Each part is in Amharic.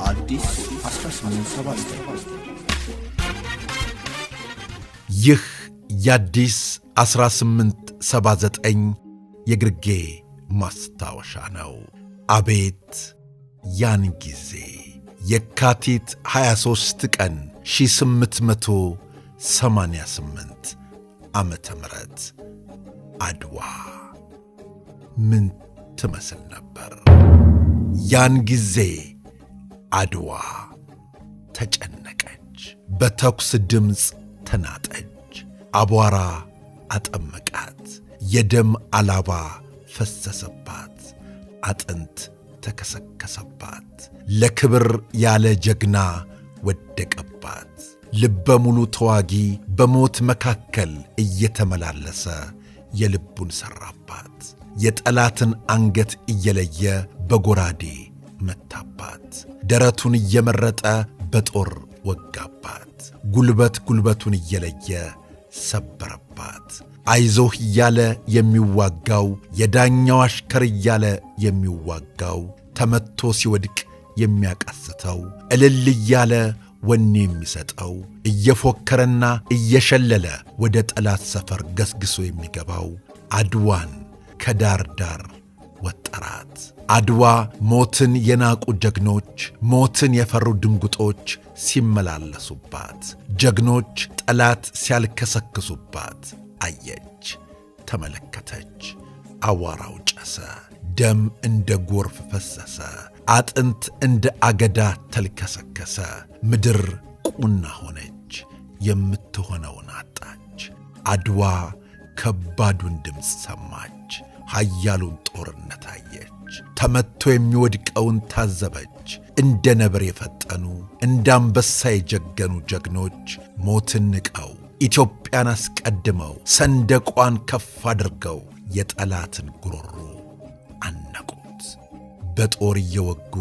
አዲስ 1879 ይህ የአዲስ 1879 የግርጌ ማስታወሻ ነው። አቤት ያን ጊዜ የካቲት 23 ቀን 1888 ዓመተ ምህረት አድዋ ምን ትመስል ነበር? ያን ጊዜ አድዋ ተጨነቀች፣ በተኩስ ድምፅ ተናጠች፣ አቧራ አጠመቃት፣ የደም አላባ ፈሰሰባት፣ አጥንት ተከሰከሰባት፣ ለክብር ያለ ጀግና ወደቀባት። ልበ ሙሉ ተዋጊ በሞት መካከል እየተመላለሰ የልቡን ሠራባት። የጠላትን አንገት እየለየ በጎራዴ መታባት። ደረቱን እየመረጠ በጦር ወጋባት። ጉልበት ጉልበቱን እየለየ ሰበረባት። አይዞህ እያለ የሚዋጋው፣ የዳኛው አሽከር እያለ የሚዋጋው፣ ተመትቶ ሲወድቅ የሚያቃስተው፣ እልል እያለ ወኔ የሚሰጠው፣ እየፎከረና እየሸለለ ወደ ጠላት ሰፈር ገስግሶ የሚገባው አድዋን ከዳር ዳር ወጠራት። አድዋ ሞትን የናቁ ጀግኖች፣ ሞትን የፈሩ ድንጉጦች ሲመላለሱባት፣ ጀግኖች ጠላት ሲያልከሰክሱባት አየች፣ ተመለከተች። አዋራው ጨሰ፣ ደም እንደ ጎርፍ ፈሰሰ፣ አጥንት እንደ አገዳ ተልከሰከሰ። ምድር ቁና ሆነች፣ የምትሆነውን አጣች። አድዋ ከባዱን ድምፅ ሰማች፣ ኃያሉን ጦርነት አየች፣ ተመትቶ የሚወድቀውን ታዘበች። እንደ ነብር የፈጠኑ እንደ አንበሳ የጀገኑ ጀግኖች ሞትን ንቀው ኢትዮጵያን አስቀድመው ሰንደቋን ከፍ አድርገው የጠላትን ጉሮሮ አነቁት። በጦር እየወጉ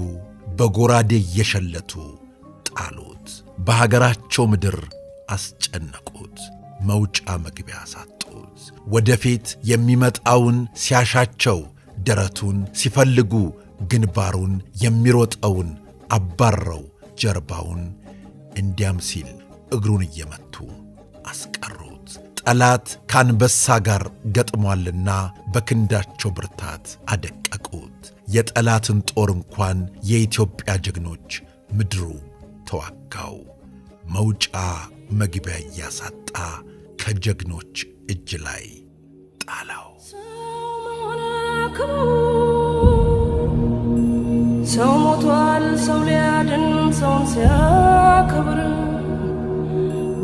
በጎራዴ እየሸለቱ ጣሉት። በሀገራቸው ምድር አስጨነቁት፣ መውጫ መግቢያ ሳጡት። ወደፊት የሚመጣውን ሲያሻቸው ደረቱን፣ ሲፈልጉ ግንባሩን፣ የሚሮጠውን አባረው ጀርባውን፣ እንዲያም ሲል እግሩን እየመቱ አስቀሩት። ጠላት ከአንበሳ ጋር ገጥሟልና በክንዳቸው ብርታት አደቀቁት። የጠላትን ጦር እንኳን የኢትዮጵያ ጀግኖች ምድሩ ተዋጋው። መውጫ መግቢያ እያሳጣ ከጀግኖች እጅ ላይ ጣለው። ሰው ሞቷል፣ ሰው ሊያድን ሰውን ሲያከብር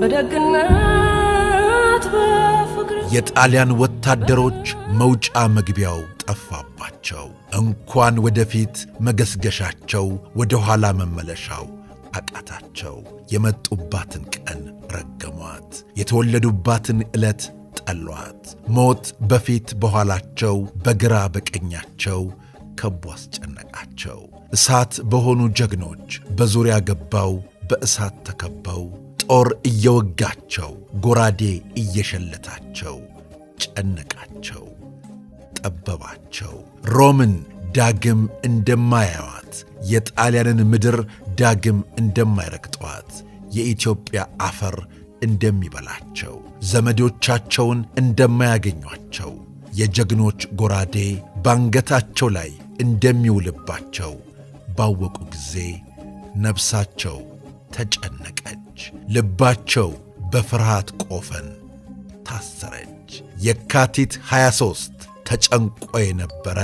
በደግነት በፍቅር። የጣሊያን ወታደሮች መውጫ መግቢያው ጠፋባቸው። እንኳን ወደፊት መገስገሻቸው ወደ ኋላ መመለሻው አቃታቸው። የመጡባትን ቀን ረገሟት፣ የተወለዱባትን ዕለት ጠሏት። ሞት በፊት በኋላቸው በግራ በቀኛቸው ከቦ አስጨነቃቸው። እሳት በሆኑ ጀግኖች በዙሪያ ገባው በእሳት ተከበው ጦር እየወጋቸው ጎራዴ እየሸለታቸው ጨነቃቸው፣ ጠበባቸው። ሮምን ዳግም እንደማያዩዋት፣ የጣሊያንን ምድር ዳግም እንደማይረግጧት፣ የኢትዮጵያ አፈር እንደሚበላቸው፣ ዘመዶቻቸውን እንደማያገኟቸው፣ የጀግኖች ጎራዴ ባንገታቸው ላይ እንደሚውልባቸው ባወቁ ጊዜ ነፍሳቸው ተጨነቀች፣ ልባቸው በፍርሃት ቆፈን ታሰረች። የካቲት 23 ተጨንቆ የነበረ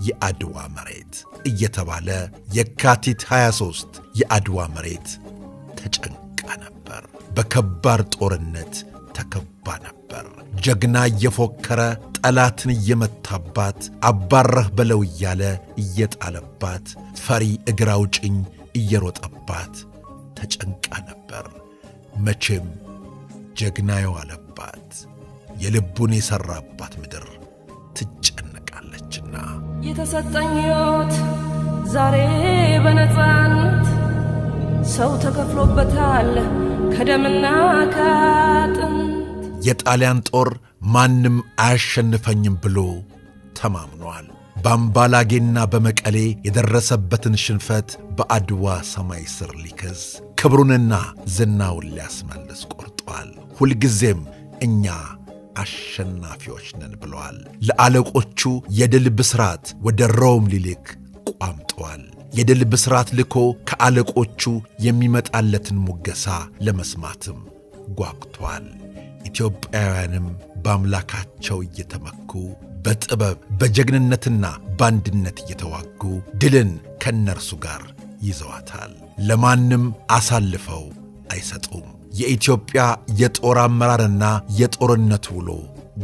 የአድዋ መሬት እየተባለ የካቲት 23 የአድዋ መሬት ተጨንቃ ነበር። በከባድ ጦርነት ተከባ ነበር። ጀግና እየፎከረ ጠላትን እየመታባት፣ አባረህ በለው እያለ እየጣለባት፣ ፈሪ እግር አውጭኝ እየሮጠባት ተጨንቃ ነበር። መቼም ጀግና የዋለባት የልቡን የሠራባት ምድር ትጨነቃለችና። የተሰጠኝ ሕይወት ዛሬ በነፃነት ሰው ተከፍሎበታል ከደምና ከአጥንት። የጣሊያን ጦር ማንም አያሸንፈኝም ብሎ ተማምኗል። በአምባላጌና በመቀሌ የደረሰበትን ሽንፈት በአድዋ ሰማይ ስር ሊክስ ክብሩንና ዝናውን ሊያስመልስ ቆርጧል። ሁልጊዜም እኛ አሸናፊዎች ነን ብለዋል። ለአለቆቹ የድል ብስራት ወደ ሮም ሊልክ ቋምጧል። የድል ብስራት ልኮ ከአለቆቹ የሚመጣለትን ሙገሳ ለመስማትም ጓጉቷል። ኢትዮጵያውያንም በአምላካቸው እየተመኩ በጥበብ በጀግንነትና በአንድነት እየተዋጉ ድልን ከነርሱ ጋር ይዘዋታል። ለማንም አሳልፈው አይሰጡም። የኢትዮጵያ የጦር አመራርና የጦርነት ውሎ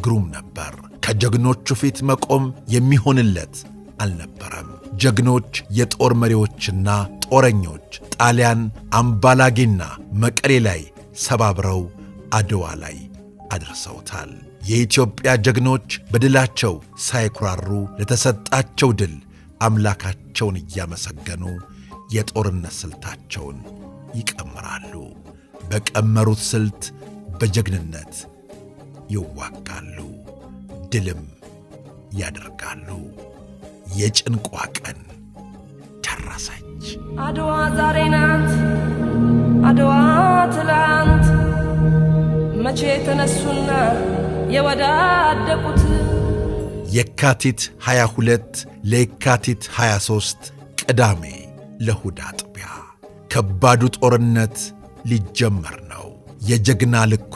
ግሩም ነበር። ከጀግኖቹ ፊት መቆም የሚሆንለት አልነበረም። ጀግኖች የጦር መሪዎችና ጦረኞች ጣሊያን አምባላጌና መቀሌ ላይ ሰባብረው አድዋ ላይ አድርሰውታል። የኢትዮጵያ ጀግኖች በድላቸው ሳይኩራሩ ለተሰጣቸው ድል አምላካቸውን እያመሰገኑ የጦርነት ስልታቸውን ይቀምራሉ። በቀመሩት ስልት በጀግንነት ይዋጋሉ፣ ድልም ያደርጋሉ። የጭንቋ ቀን ደረሰች። አድዋ ዛሬ ናት፣ አድዋ ትላንት፣ መቼ ተነሱና የወዳደቁት። የካቲት 22 ለየካቲት 23 ቅዳሜ ለእሁድ አጥቢያ ከባዱ ጦርነት ሊጀመር ነው። የጀግና ልኩ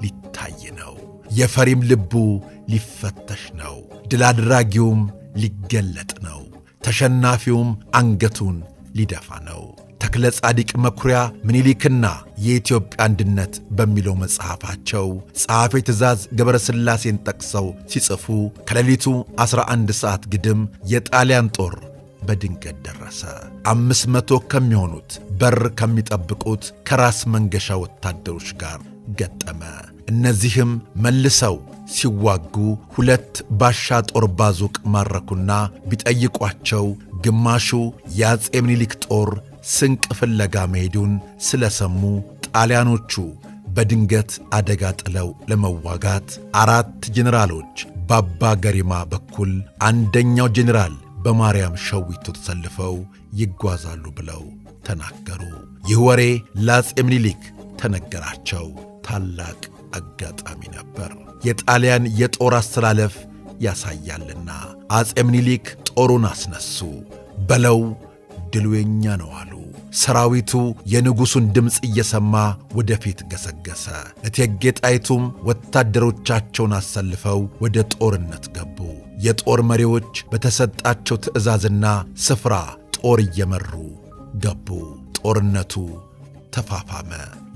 ሊታይ ነው። የፈሪም ልቡ ሊፈተሽ ነው። ድል አድራጊውም ሊገለጥ ነው። ተሸናፊውም አንገቱን ሊደፋ ነው። ተክለ ጻዲቅ መኩሪያ ምኒልክና የኢትዮጵያ አንድነት በሚለው መጽሐፋቸው ጸሐፌ ትእዛዝ ገብረ ሥላሴን ጠቅሰው ሲጽፉ ከሌሊቱ 11 ሰዓት ግድም የጣሊያን ጦር በድንገት ደረሰ። 500 ከሚሆኑት በር ከሚጠብቁት ከራስ መንገሻ ወታደሮች ጋር ገጠመ። እነዚህም መልሰው ሲዋጉ 2 ባሻ ጦር ባዙቅ ማረኩና ቢጠይቋቸው ግማሹ የአፄ ምኒልክ ጦር ስንቅ ፍለጋ መሄዱን ስለሰሙ ጣሊያኖቹ በድንገት አደጋ ጥለው ለመዋጋት 4 ጄኔራሎች በአባ ገሪማ በኩል አንደኛው ጄኔራል በማርያም ሸዊቶ ተሰልፈው ይጓዛሉ ብለው ተናገሩ። ይህ ወሬ ለአፄ ምኒልክ ተነገራቸው። ታላቅ አጋጣሚ ነበር፣ የጣሊያን የጦር አስተላለፍ ያሳያልና። አፄ ምኒልክ ጦሩን አስነሱ። በለው ድሉ የኛ ነው አሉ። ሰራዊቱ የንጉሡን ድምፅ እየሰማ ወደፊት ገሰገሰ። እቴጌ ጣይቱም ወታደሮቻቸውን አሰልፈው ወደ ጦርነት ገቡ። የጦር መሪዎች በተሰጣቸው ትእዛዝና ስፍራ ጦር እየመሩ ገቡ። ጦርነቱ ተፋፋመ።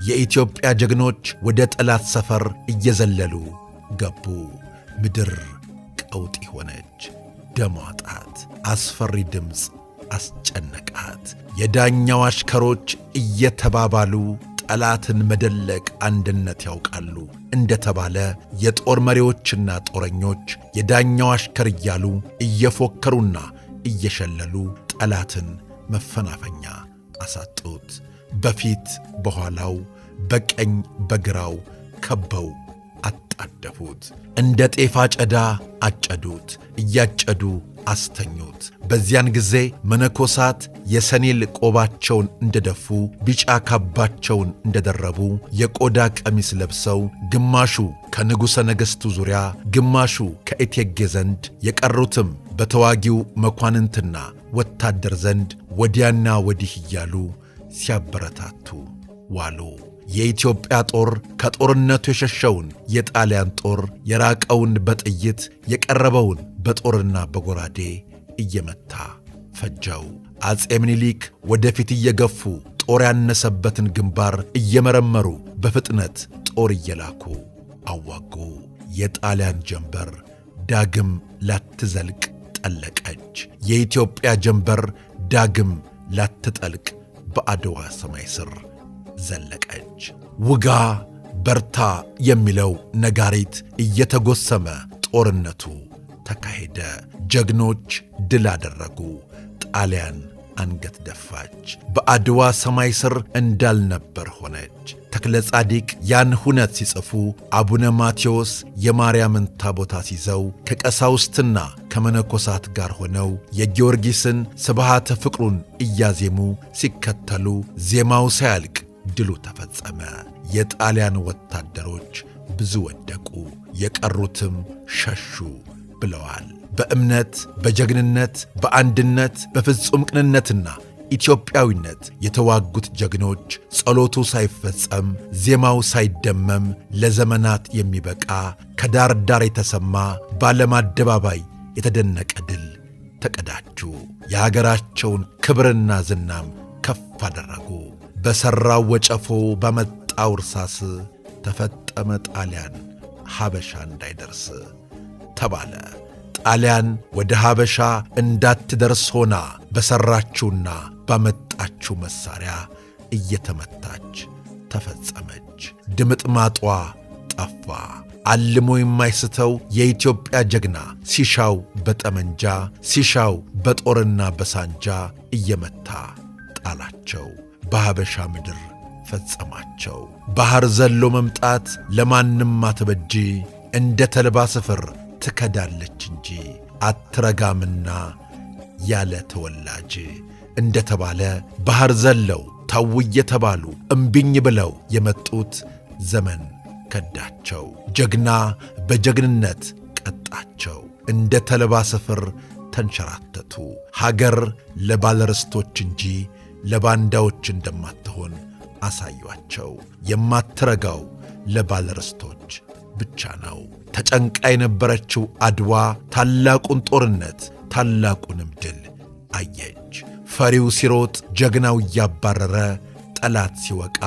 የኢትዮጵያ ጀግኖች ወደ ጠላት ሰፈር እየዘለሉ ገቡ። ምድር ቀውጢ ሆነች። ደም ዋጣት። አስፈሪ ድምፅ አስጨነቃት። የዳኛው አሽከሮች እየተባባሉ ጠላትን መደለቅ አንድነት ያውቃሉ እንደተባለ የጦር መሪዎችና ጦረኞች የዳኛው አሽከር እያሉ እየፎከሩና እየሸለሉ ጠላትን መፈናፈኛ አሳጡት። በፊት በኋላው በቀኝ በግራው ከበው አጣደፉት። እንደ ጤፍ አጨዳ አጨዱት፣ እያጨዱ አስተኙት። በዚያን ጊዜ መነኮሳት የሰኔል ቆባቸውን እንደደፉ፣ ቢጫ ካባቸውን እንደደረቡ፣ የቆዳ ቀሚስ ለብሰው ግማሹ ከንጉሠ ነገሥቱ ዙሪያ፣ ግማሹ ከእቴጌ ዘንድ፣ የቀሩትም በተዋጊው መኳንንትና ወታደር ዘንድ ወዲያና ወዲህ እያሉ ሲያበረታቱ ዋሉ። የኢትዮጵያ ጦር ከጦርነቱ የሸሸውን የጣሊያን ጦር የራቀውን በጥይት የቀረበውን በጦርና በጎራዴ እየመታ ፈጀው። አፄ ምኒልክ ወደፊት እየገፉ ጦር ያነሰበትን ግንባር እየመረመሩ በፍጥነት ጦር እየላኩ አዋጉ። የጣሊያን ጀንበር ዳግም ላትዘልቅ ጠለቀች። የኢትዮጵያ ጀንበር ዳግም ላትጠልቅ በአድዋ ሰማይ ስር ዘለቀች። ውጋ በርታ የሚለው ነጋሪት እየተጎሰመ ጦርነቱ ተካሄደ። ጀግኖች ድል አደረጉ። ጣሊያን አንገት ደፋች። በአድዋ ሰማይ ስር እንዳልነበር ሆነች። ተክለ ጻዲቅ ያን ሁነት ሲጽፉ አቡነ ማቴዎስ የማርያምን ታቦታት ይዘው ከቀሳውስትና ከመነኮሳት ጋር ሆነው የጊዮርጊስን ስብሃተ ፍቅሩን እያዜሙ ሲከተሉ ዜማው ሳያልቅ ድሉ ተፈጸመ። የጣሊያን ወታደሮች ብዙ ወደቁ፣ የቀሩትም ሸሹ ብለዋል። በእምነት በጀግንነት በአንድነት በፍጹም ቅንነትና ኢትዮጵያዊነት የተዋጉት ጀግኖች ጸሎቱ ሳይፈጸም ዜማው ሳይደመም ለዘመናት የሚበቃ ከዳር ዳር የተሰማ በዓለም አደባባይ የተደነቀ ድል ተቀዳጁ። የሀገራቸውን ክብርና ዝናም ከፍ አደረጉ። በሠራው ወጨፎ ባመጣው እርሳስ ተፈጠመ ጣሊያን ሀበሻ እንዳይደርስ ተባለ። ጣሊያን ወደ ሀበሻ እንዳትደርስ ሆና በሠራችውና ባመጣችው መሣሪያ እየተመታች ተፈጸመች። ድምጥማጧ ጠፋ። አልሞ የማይስተው የኢትዮጵያ ጀግና ሲሻው በጠመንጃ ሲሻው በጦርና በሳንጃ እየመታ ጣላቸው። በሀበሻ ምድር ፈጸማቸው። ባሕር ዘሎ መምጣት ለማንም አትበጂ፣ እንደ ተልባ ስፍር ትከዳለች እንጂ አትረጋምና ያለ ተወላጅ እንደ ተባለ ባሕር ዘለው ታው እየተባሉ እምቢኝ ብለው የመጡት ዘመን ከዳቸው። ጀግና በጀግንነት ቀጣቸው። እንደ ተልባ ስፍር ተንሸራተቱ። ሀገር ለባለርስቶች እንጂ ለባንዳዎች እንደማትሆን አሳዩአቸው። የማትረጋው ለባለርስቶች ብቻ ነው። ተጨንቃ የነበረችው አድዋ ታላቁን ጦርነት ታላቁንም ድል አየች። ፈሪው ሲሮጥ ጀግናው እያባረረ ጠላት ሲወቃ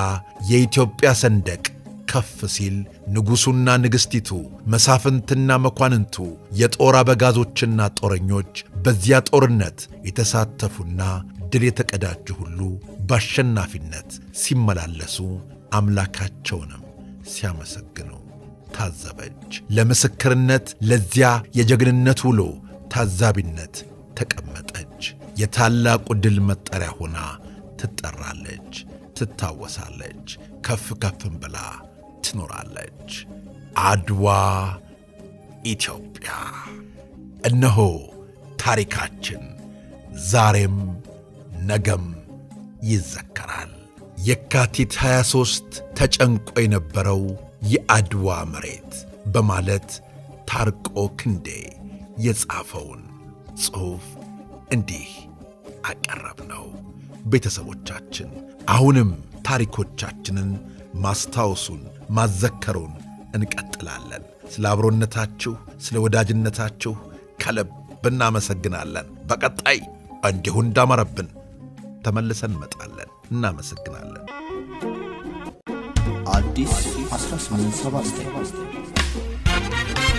የኢትዮጵያ ሰንደቅ ከፍ ሲል ንጉሡና ንግሥቲቱ መሳፍንትና መኳንንቱ የጦር አበጋዞችና ጦረኞች በዚያ ጦርነት የተሳተፉና ድል የተቀዳጁ ሁሉ በአሸናፊነት ሲመላለሱ አምላካቸውንም ሲያመሰግኑ ታዘበች። ለምስክርነት ለዚያ የጀግንነት ውሎ ታዛቢነት ተቀመጠች። የታላቁ ድል መጠሪያ ሆና ትጠራለች፣ ትታወሳለች፣ ከፍ ከፍም ብላ ትኖራለች። አድዋ ኢትዮጵያ። እነሆ ታሪካችን ዛሬም ነገም ይዘከራል። የካቲት 23 ተጨንቆ የነበረው የአድዋ መሬት በማለት ታርቆ ክንዴ የጻፈውን ጽሑፍ እንዲህ አቀረብነው። ቤተሰቦቻችን አሁንም ታሪኮቻችንን ማስታወሱን ማዘከሩን እንቀጥላለን። ስለ አብሮነታችሁ፣ ስለ ወዳጅነታችሁ ከልብ እናመሰግናለን። በቀጣይ እንዲሁ እንዳማረብን ተመልሰን እንመጣለን። እናመሰግናለን። አዲስ 1879